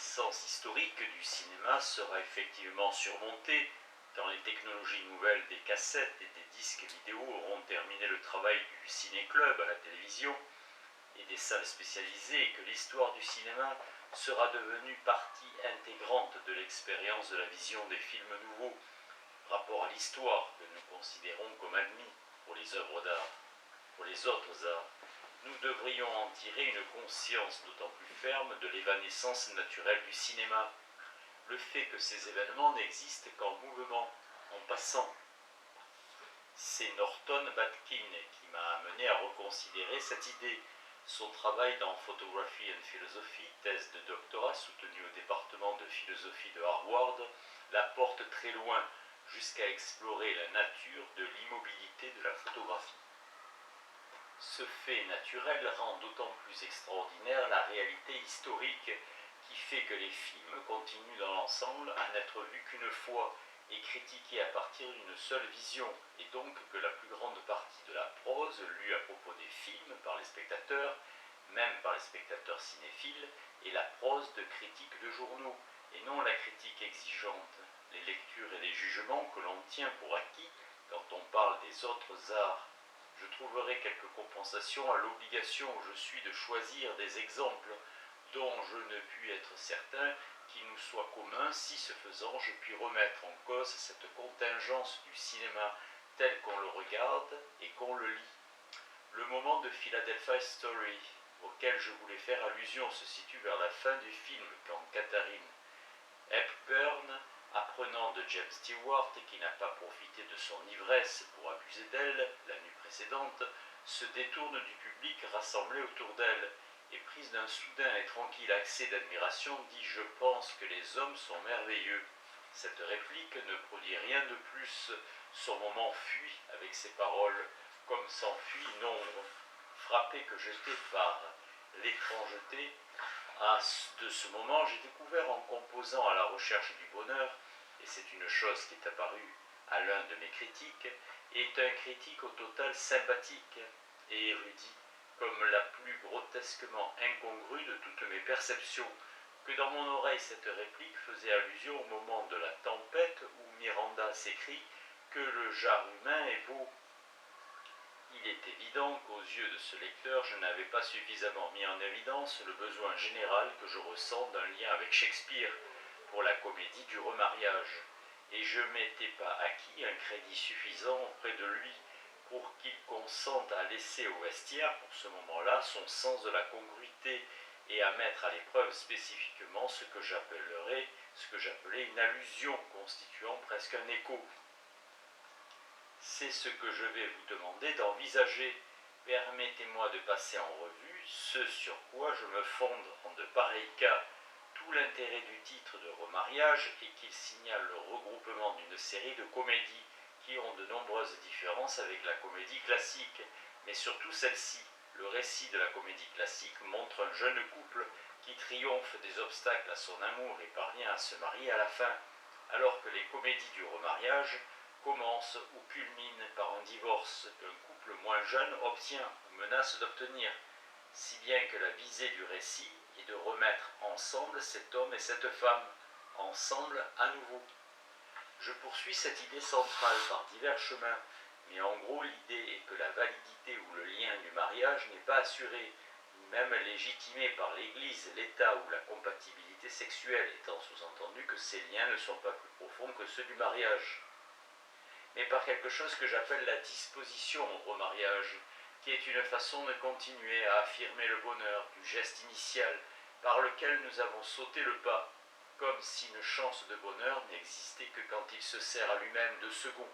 réticence historique du cinéma sera effectivement surmontée quand les technologies nouvelles des cassettes et des disques vidéo auront terminé le travail du ciné-club à la télévision et des salles spécialisées et que l'histoire du cinéma sera devenue partie intégrante de l'expérience de la vision des films nouveaux, rapport à l'histoire que nous considérons comme admis pour les œuvres d'art. Pour les autres arts, nous devrions en tirer une conscience d'autant plus ferme de l'évanescence naturelle du cinéma, le fait que ces événements n'existent qu'en mouvement, en passant. C'est Norton Batkin qui m'a amené à reconsidérer cette idée. Son travail dans Photography and Philosophy, thèse de doctorat soutenue au département de philosophie de Harvard, la porte très loin jusqu'à explorer la nature de l'immobilité de la photographie. Ce fait naturel rend d'autant plus extraordinaire la réalité historique qui fait que les films continuent dans l'ensemble à n'être vus qu'une fois et critiqués à partir d'une seule vision, et donc que la plus grande partie de la prose lue à propos des films par les spectateurs, même par les spectateurs cinéphiles, est la prose de critiques de journaux, et non la critique exigeante, les lectures et les jugements que l'on tient pour acquis quand on parle des autres arts. Je trouverai quelques compensations à l'obligation où je suis de choisir des exemples dont je ne puis être certain qu'il nous soit commun si, ce faisant, je puis remettre en cause cette contingence du cinéma tel qu'on le regarde et qu'on le lit. Le moment de Philadelphia Story, auquel je voulais faire allusion, se situe vers la fin du film, quand Katharine Hepburn, apprenant de James Stewart qui n'a pas profité de son ivresse pour abuser d'elle la nuit précédente, se détourne du public rassemblé autour d'elle et, prise d'un soudain et tranquille accès d'admiration, dit « Je pense que les hommes sont merveilleux ». Cette réplique ne produit rien de plus. Son moment fuit avec ces paroles, comme s'enfuit une ombre. Frappé que j'étais par l'étrangeté de ce moment, j'ai découvert en composant à la recherche du bonheur, et c'est une chose qui est apparue à l'un de mes critiques, est un critique au total sympathique et érudit, comme la plus grotesquement incongrue de toutes mes perceptions, que dans mon oreille cette réplique faisait allusion au moment de la tempête où Miranda s'écrie que le genre humain est beau. Il est évident qu'aux yeux de ce lecteur, je n'avais pas suffisamment mis en évidence le besoin général que je ressens d'un lien avec Shakespeare pour la comédie du remariage, et je m'étais pas acquis un crédit suffisant auprès de lui pour qu'il consente à laisser au vestiaire, pour ce moment-là, son sens de la congruité et à mettre à l'épreuve spécifiquement ce que j'appelais une allusion constituant presque un écho. C'est ce que je vais vous demander d'envisager. Permettez-moi de passer en revue ce sur quoi je me fonde en de pareils cas. Tout l'intérêt du titre de remariage est qu'il signale le regroupement d'une série de comédies qui ont de nombreuses différences avec la comédie classique, mais surtout celle-ci. Le récit de la comédie classique montre un jeune couple qui triomphe des obstacles à son amour et parvient à se marier à la fin, alors que les comédies du remariage commence ou culmine par un divorce qu'un couple moins jeune obtient ou menace d'obtenir, si bien que la visée du récit est de remettre ensemble cet homme et cette femme, ensemble à nouveau. Je poursuis cette idée centrale par divers chemins, mais en gros l'idée est que la validité ou le lien du mariage n'est pas assuré, ni même légitimé par l'Église, l'État ou la compatibilité sexuelle, étant sous-entendu que ces liens ne sont pas plus profonds que ceux du mariage, mais par quelque chose que j'appelle la disposition au remariage, qui est une façon de continuer à affirmer le bonheur du geste initial par lequel nous avons sauté le pas, comme si une chance de bonheur n'existait que quand il se sert à lui-même de second.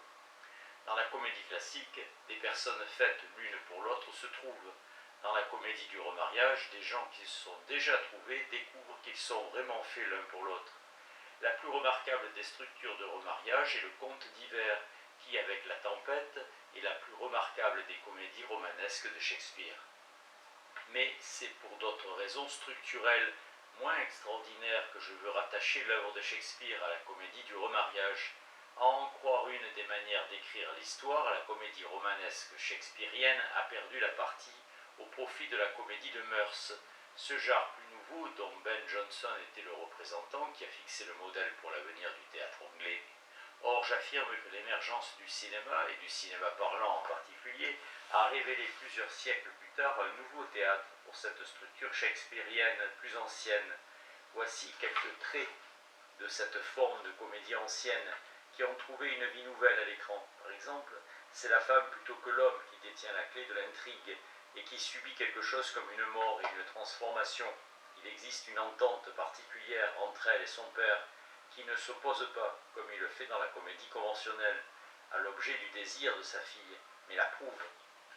Dans la comédie classique, des personnes faites l'une pour l'autre se trouvent. Dans la comédie du remariage, des gens qui se sont déjà trouvés découvrent qu'ils sont vraiment faits l'un pour l'autre. La plus remarquable des structures de remariage est le conte d'hiver, qui, avec la tempête, est la plus remarquable des comédies romanesques de Shakespeare. Mais c'est pour d'autres raisons structurelles, moins extraordinaires, que je veux rattacher l'œuvre de Shakespeare à la comédie du remariage. À en croire une des manières d'écrire l'histoire, la comédie romanesque shakespearienne a perdu la partie au profit de la comédie de mœurs, Ce genre plus nouveau, dont Ben Jonson était le représentant, qui a fixé le modèle pour l'avenir du théâtre anglais. Or, j'affirme que l'émergence du cinéma, et du cinéma parlant en particulier, a révélé plusieurs siècles plus tard un nouveau théâtre pour cette structure shakespearienne plus ancienne. Voici quelques traits de cette forme de comédie ancienne qui ont trouvé une vie nouvelle à l'écran. Par exemple, c'est la femme plutôt que l'homme qui détient la clé de l'intrigue et qui subit quelque chose comme une mort et une transformation. Il existe une entente particulière entre elle et son père qui ne s'oppose pas, comme il le fait dans la comédie conventionnelle, à l'objet du désir de sa fille, mais l'approuve.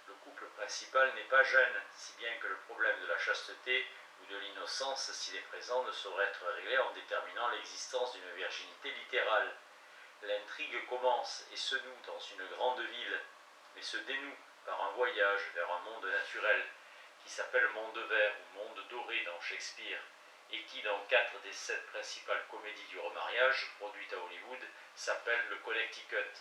Le couple principal n'est pas jeune, si bien que le problème de la chasteté ou de l'innocence, s'il est présent, ne saurait être réglé en déterminant l'existence d'une virginité littérale. L'intrigue commence et se noue dans une grande ville, mais se dénoue par un voyage vers un monde naturel qui s'appelle Monde Vert ou Monde Doré dans Shakespeare, et qui, dans 4 des 7 principales comédies du remariage produites à Hollywood, s'appelle le Connecticut.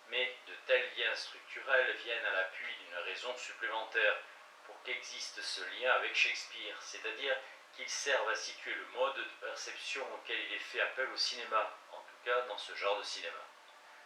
Mais de tels liens structurels viennent à l'appui d'une raison supplémentaire pour qu'existe ce lien avec Shakespeare, c'est-à-dire qu'ils servent à situer le mode de perception auquel il est fait appel au cinéma, en tout cas dans ce genre de cinéma.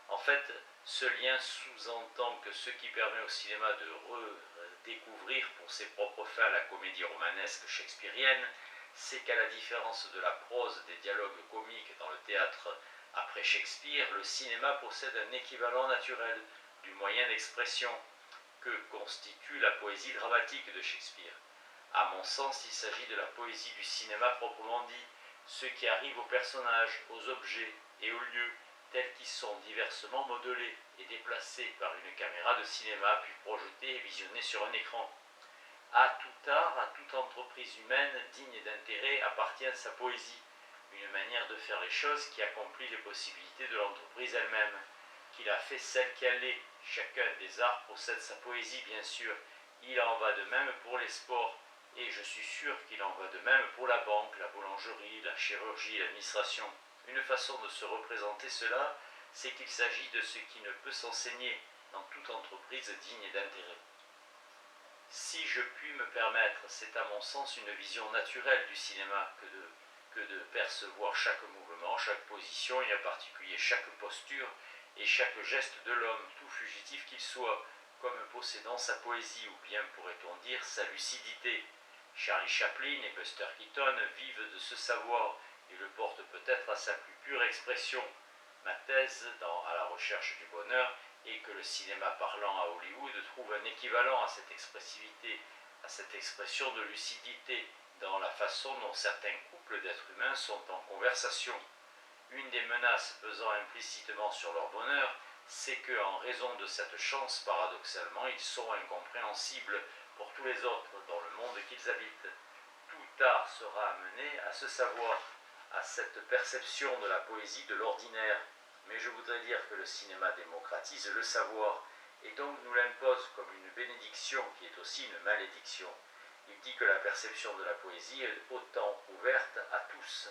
En fait, ce lien sous-entend que ce qui permet au cinéma de redécouvrir pour ses propres fins la comédie romanesque shakespearienne, c'est qu'à la différence de la prose des dialogues comiques dans le théâtre après Shakespeare, le cinéma possède un équivalent naturel du moyen d'expression que constitue la poésie dramatique de Shakespeare. À mon sens, il s'agit de la poésie du cinéma proprement dit, ce qui arrive aux personnages, aux objets et aux lieux, tels qu'ils sont diversement modelés et déplacés par une caméra de cinéma, puis projetés et visionnés sur un écran. À tout art, à toute entreprise humaine digne d'intérêt appartient sa poésie, une manière de faire les choses qui accomplit les possibilités de l'entreprise elle-même, qui la fait celle qu'elle est. Chacun des arts possède sa poésie, bien sûr. Il en va de même pour les sports, et je suis sûr qu'il en va de même pour la banque, la boulangerie, la chirurgie, l'administration. Une façon de se représenter cela, c'est qu'il s'agit de ce qui ne peut s'enseigner dans toute entreprise digne d'intérêt. Si je puis me permettre, c'est à mon sens une vision naturelle du cinéma que de percevoir chaque mouvement, chaque position et en particulier chaque posture et chaque geste de l'homme, tout fugitif qu'il soit, comme possédant sa poésie ou bien pourrait-on dire sa lucidité. Charlie Chaplin et Buster Keaton vivent de ce savoir et le portent peut-être à sa plus pure expression. Ma thèse à la recherche du bonheur est que le cinéma parlant à Hollywood trouve un équivalent à cette expressivité, à cette expression de lucidité dans la façon dont certains couples d'êtres humains sont en conversation. Une des menaces pesant implicitement sur leur bonheur, c'est que, en raison de cette chance, paradoxalement, ils sont incompréhensibles pour tous les autres dans le monde qu'ils habitent. Tout art sera amené à ce savoir, à cette perception de la poésie de l'ordinaire. Mais je voudrais dire que le cinéma démocratise le savoir, et donc nous l'impose comme une bénédiction qui est aussi une malédiction. Il dit que la perception de la poésie est autant ouverte à tous.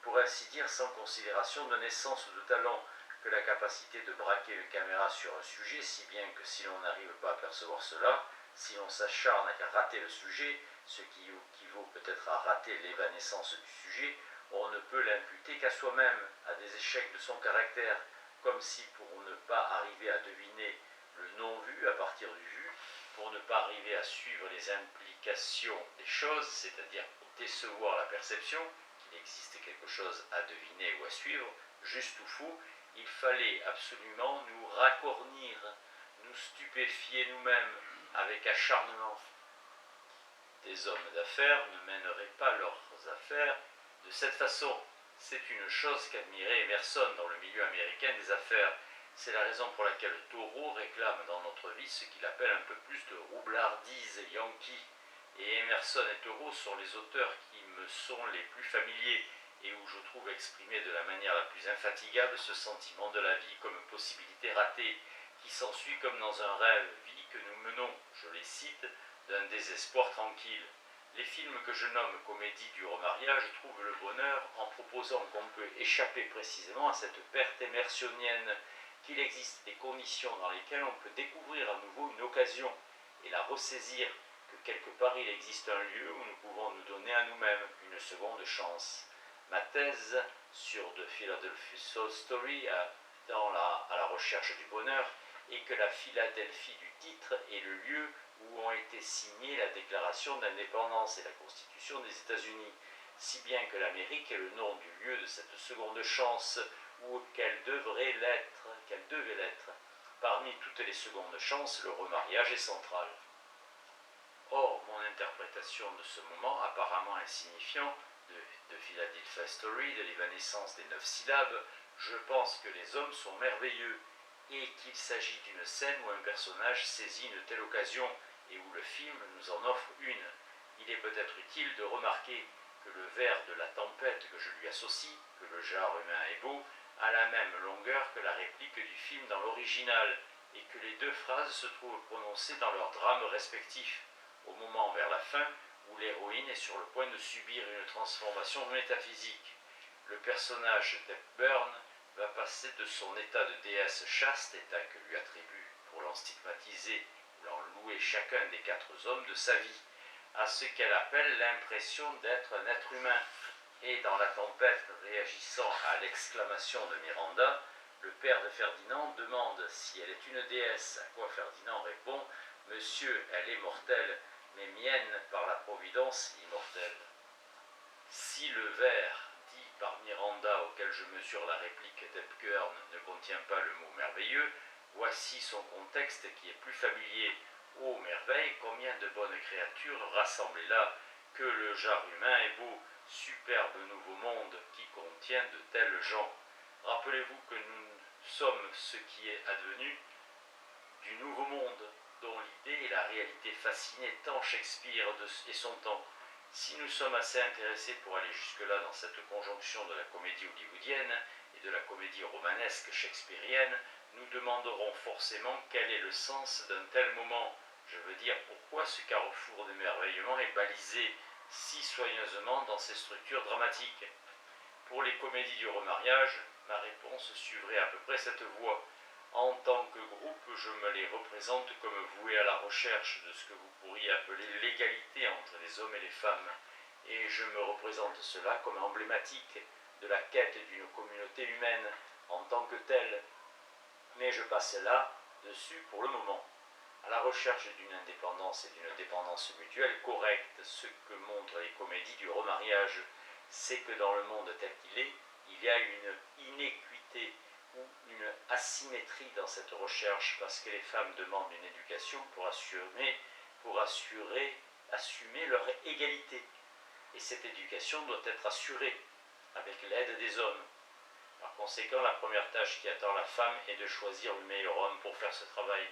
Pour ainsi dire, sans considération de naissance ou de talent, que la capacité de braquer une caméra sur un sujet, si bien que si l'on n'arrive pas à percevoir cela, si l'on s'acharne à rater le sujet, ce qui équivaut peut-être à rater l'évanescence du sujet, on ne peut l'imputer qu'à soi-même, à des échecs de son caractère, comme si pour ne pas arriver à deviner le non-vu à partir du vu, pour ne pas arriver à suivre les implications des choses, c'est-à-dire pour décevoir la perception, qu'il existe quelque chose à deviner ou à suivre, juste ou faux, il fallait absolument nous racornir, nous stupéfier nous-mêmes avec acharnement. Des hommes d'affaires ne mèneraient pas leurs affaires de cette façon. C'est une chose qu'admirait Emerson dans le milieu américain des affaires. C'est la raison pour laquelle Thoreau réclame dans notre vie ce qu'il appelle un peu plus de roublardise yankee. Et Emerson et Thoreau sont les auteurs qui me sont les plus familiers et où je trouve exprimé de la manière la plus infatigable ce sentiment de la vie comme possibilité ratée, qui s'ensuit comme dans un rêve, vie que nous menons, je les cite, d'un désespoir tranquille. Les films que je nomme comédies du remariage trouvent le bonheur en proposant qu'on peut échapper précisément à cette perte émersionienne, qu'il existe des conditions dans lesquelles on peut découvrir à nouveau une occasion et la ressaisir que quelque part il existe un lieu où nous pouvons nous donner à nous-mêmes une seconde chance. Ma thèse sur The Philadelphia Soul Story, à la recherche du bonheur, est que la Philadelphie du titre est le lieu où ont été signées la Déclaration d'indépendance et la Constitution des États-Unis, si bien que l'Amérique est le nom du lieu de cette seconde chance, ou qu'elle devait l'être. Parmi toutes les secondes chances, le remariage est central. Or, mon interprétation de ce moment, apparemment insignifiant, de Philadelphia Story, de l'évanescence des 9 syllabes, je pense que les hommes sont merveilleux, et qu'il s'agit d'une scène où un personnage saisit une telle occasion, et où le film nous en offre une. Il est peut-être utile de remarquer que le vers de la tempête que je lui associe, que le genre humain est beau, a la même longueur que la réplique du film dans l'original, et que les deux phrases se trouvent prononcées dans leurs drames respectifs, au moment vers la fin où l'héroïne est sur le point de subir une transformation métaphysique. Le personnage d'Hepburn va passer de son état de déesse chaste, état que lui attribue, pour l'en stigmatiser ou l'en louer chacun des 4 hommes de sa vie, à ce qu'elle appelle l'impression d'être un être humain. Et dans la tempête, réagissant à l'exclamation de Miranda, le père de Ferdinand demande si elle est une déesse, à quoi Ferdinand répond « Monsieur, elle est mortelle, mais mienne par la providence immortelle ». Si le vers dit par Miranda, auquel je mesure la réplique d'Hepburn, ne contient pas le mot merveilleux, voici son contexte qui est plus familier. Ô merveille, combien de bonnes créatures rassemblées là, que le genre humain est beau, superbe nouveau monde qui contient de tels gens. Rappelez-vous que nous sommes ce qui est advenu du nouveau monde, dont l'idée et la réalité fascinaient tant Shakespeare et son temps. Si nous sommes assez intéressés pour aller jusque-là dans cette conjonction de la comédie hollywoodienne et de la comédie romanesque shakespearienne, nous demanderons forcément quel est le sens d'un tel moment. Je veux dire, pourquoi ce carrefour d'émerveillement est balisé si soigneusement dans ses structures dramatiques. Pour les comédies du remariage, ma réponse suivrait à peu près cette voie. En tant que groupe, je me les représente comme voués à la recherche de ce que vous pourriez appeler l'égalité entre les hommes et les femmes, et je me représente cela comme emblématique de la quête d'une communauté humaine en tant que telle. Mais je passe là dessus pour le moment. À la recherche d'une indépendance et d'une dépendance mutuelle correcte, ce que montrent les comédies du remariage, c'est que dans le monde tel qu'il est, il y a une inéquité ou une asymétrie dans cette recherche, parce que les femmes demandent une éducation pour assumer leur égalité. Et cette éducation doit être assurée avec l'aide des hommes. Par conséquent, la première tâche qui attend la femme est de choisir le meilleur homme pour faire ce travail.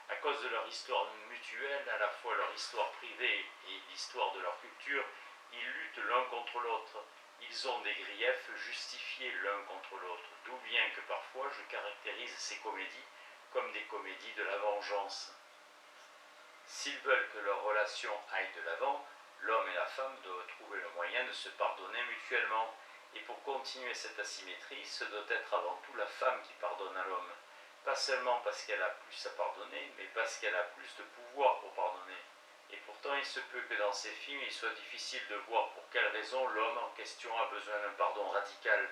À cause de leur histoire mutuelle, à la fois leur histoire privée et l'histoire de leur culture, ils luttent l'un contre l'autre. Ils ont des griefs justifiés l'un contre l'autre, d'où vient que parfois je caractérise ces comédies comme des comédies de la vengeance. S'ils veulent que leur relation aille de l'avant, l'homme et la femme doivent trouver le moyen de se pardonner mutuellement. Et pour continuer cette asymétrie, ce doit être avant tout la femme qui pardonne à l'homme. Pas seulement parce qu'elle a plus à pardonner, mais parce qu'elle a plus de pouvoir pour pardonner. Et pourtant, il se peut que dans ces films, il soit difficile de voir pour quelle raison l'homme en question a besoin d'un pardon radical.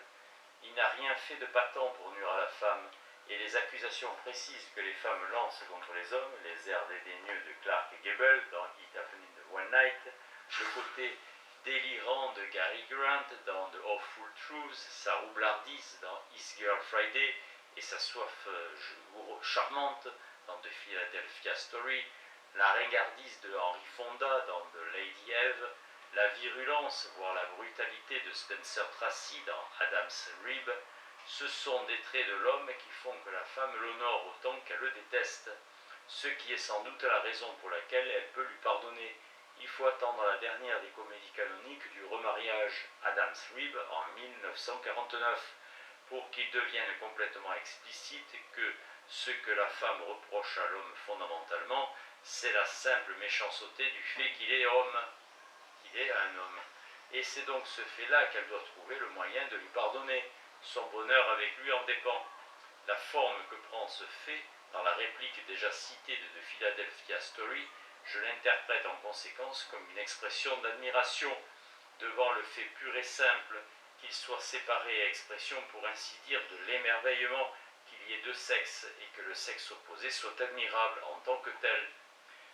Il n'a rien fait de patent pour nuire à la femme, et les accusations précises que les femmes lancent contre les hommes, les airs dédaigneux de Clark Gable dans It Happened One Night, le côté délirant de Cary Grant dans The Awful Truth, sa roublardise dans His Girl Friday et sa soif charmante dans The Philadelphia Story, la ringardise de Henry Fonda dans The Lady Eve, la virulence, voire la brutalité de Spencer Tracy dans Adam's Rib, ce sont des traits de l'homme qui font que la femme l'honore autant qu'elle le déteste, ce qui est sans doute la raison pour laquelle elle peut lui pardonner. Il faut attendre la dernière des comédies canoniques du remariage, Adam's Rib, en 1949, pour qu'il devienne complètement explicite que ce que la femme reproche à l'homme fondamentalement, c'est la simple méchanceté du fait qu'il est homme, qu'il est un homme. Et c'est donc ce fait-là qu'elle doit trouver le moyen de lui pardonner. Son bonheur avec lui en dépend. La forme que prend ce fait, dans la réplique déjà citée de The Philadelphia Story, Je l'interprète en conséquence comme une expression d'admiration devant le fait pur et simple qu'il soit séparé et expression, pour ainsi dire, de l'émerveillement qu'il y ait deux sexes et que le sexe opposé soit admirable en tant que tel.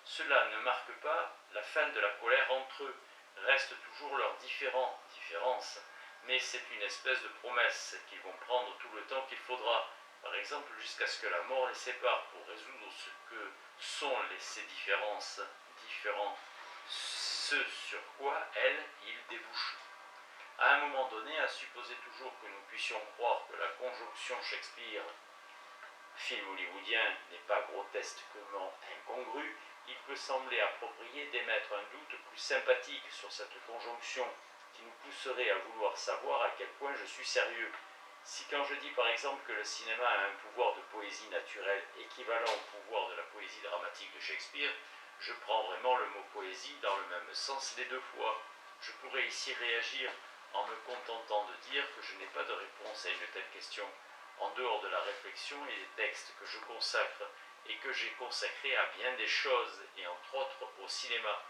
Cela ne marque pas la fin de la colère entre eux, reste toujours leur différence, mais c'est une espèce de promesse qu'ils vont prendre tout le temps qu'il faudra, par exemple jusqu'à ce que la mort les sépare, pour résoudre ce que sont ces différences, ce sur quoi, elles, ils débouchent. À un moment donné, à supposer toujours que nous puissions croire que la conjonction Shakespeare, film hollywoodien, n'est pas grotesquement incongrue, il peut sembler approprié d'émettre un doute plus sympathique sur cette conjonction qui nous pousserait à vouloir savoir à quel point je suis sérieux. Si quand je dis par exemple que le cinéma a un pouvoir de poésie naturelle équivalent au pouvoir de la poésie dramatique de Shakespeare, je prends vraiment le mot poésie dans le même sens les deux fois. Je pourrais ici réagir en me contentant de dire que je n'ai pas de réponse à une telle question, en dehors de la réflexion et des textes que je consacre et que j'ai consacrés à bien des choses, et entre autres au cinéma.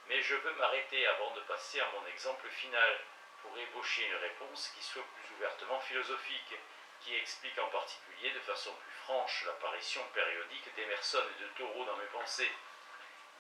Mais je veux m'arrêter avant de passer à mon exemple final, pour ébaucher une réponse qui soit plus ouvertement philosophique, qui explique en particulier de façon plus franche l'apparition périodique d'Emerson et de Thoreau dans mes pensées.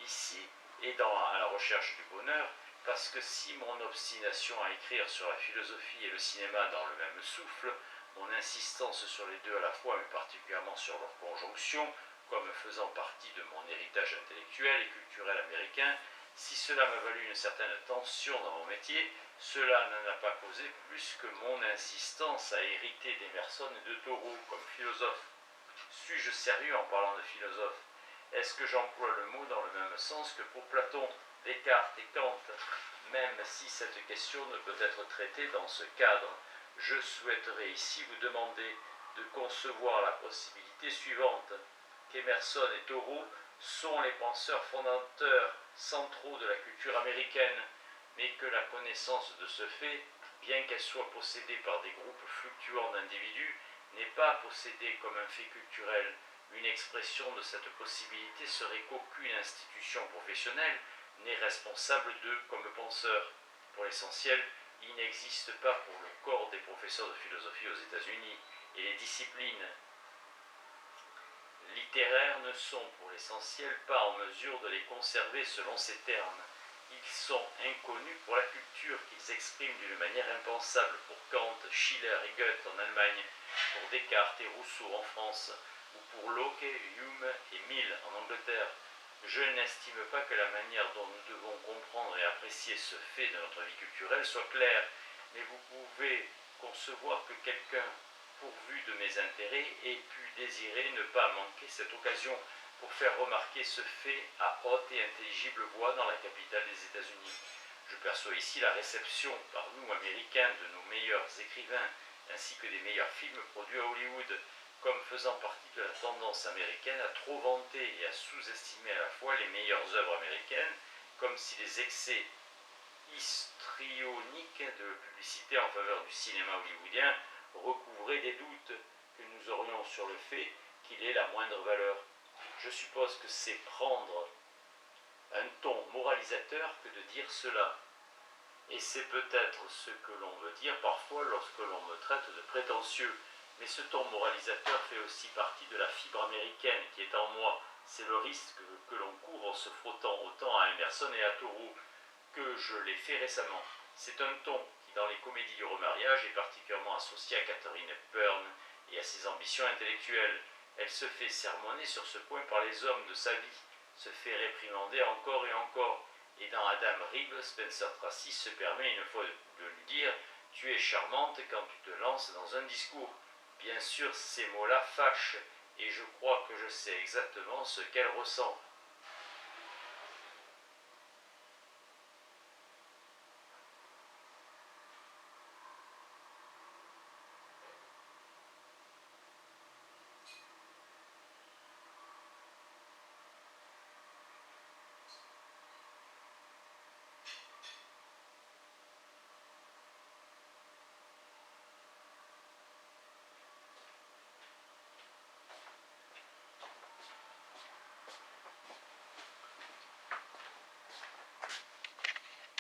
Ici, et à la recherche du bonheur, parce que si mon obstination à écrire sur la philosophie et le cinéma dans le même souffle, mon insistance sur les deux à la fois, mais particulièrement sur leur conjonction, comme faisant partie de mon héritage intellectuel et culturel américain, si cela m'a valu une certaine tension dans mon métier, cela n'en a pas causé plus que mon insistance à hériter d'Emerson et de Thoreau comme philosophe. Suis-je sérieux en parlant de philosophe? Est-ce que j'emploie le mot dans le même sens que pour Platon, Descartes et Kant? Même si cette question ne peut être traitée dans ce cadre, je souhaiterais ici vous demander de concevoir la possibilité suivante, qu'Emerson et Thoreau sont les penseurs fondateurs centraux de la culture américaine, mais que la connaissance de ce fait, bien qu'elle soit possédée par des groupes fluctuants d'individus, n'est pas possédée comme un fait culturel. Une expression de cette possibilité serait qu'aucune institution professionnelle n'est responsable d'eux comme penseurs. Pour l'essentiel, il n'existe pas pour le corps des professeurs de philosophie aux États-Unis, et les disciplines littéraires ne sont pour l'essentiel pas en mesure de les conserver selon ces termes. Ils sont inconnus pour la culture qu'ils expriment d'une manière impensable pour Kant, Schiller et Goethe en Allemagne, pour Descartes et Rousseau en France, ou pour Locke, Hume et Mill en Angleterre. Je n'estime pas que la manière dont nous devons comprendre et apprécier ce fait de notre vie culturelle soit claire, mais vous pouvez concevoir que quelqu'un, pourvu de mes intérêts, ait pu désirer ne pas manquer cette occasion pour faire remarquer ce fait à haute et intelligible voix dans la capitale des États-Unis. Je perçois ici la réception par nous, Américains, de nos meilleurs écrivains, ainsi que des meilleurs films produits à Hollywood, comme faisant partie de la tendance américaine à trop vanter et à sous-estimer à la fois les meilleures œuvres américaines, comme si les excès histrioniques de publicité en faveur du cinéma hollywoodien recouvraient des doutes que nous aurions sur le fait qu'il ait la moindre valeur. Je suppose que c'est prendre un ton moralisateur que de dire cela. Et c'est peut-être ce que l'on veut dire parfois lorsque l'on me traite de prétentieux. Mais ce ton moralisateur fait aussi partie de la fibre américaine qui est en moi. C'est le risque que l'on court en se frottant autant à Emerson et à Thoreau que je l'ai fait récemment. C'est un ton qui, dans les comédies du remariage, est particulièrement associé à Catherine Hepburn et à ses ambitions intellectuelles. Elle se fait sermonner sur ce point par les hommes de sa vie, se fait réprimander encore et encore. Et dans Adam Rib, Spencer Tracy se permet une fois de lui dire « Tu es charmante quand tu te lances dans un discours ». Bien sûr, ces mots-là fâchent, et je crois que je sais exactement ce qu'elle ressent.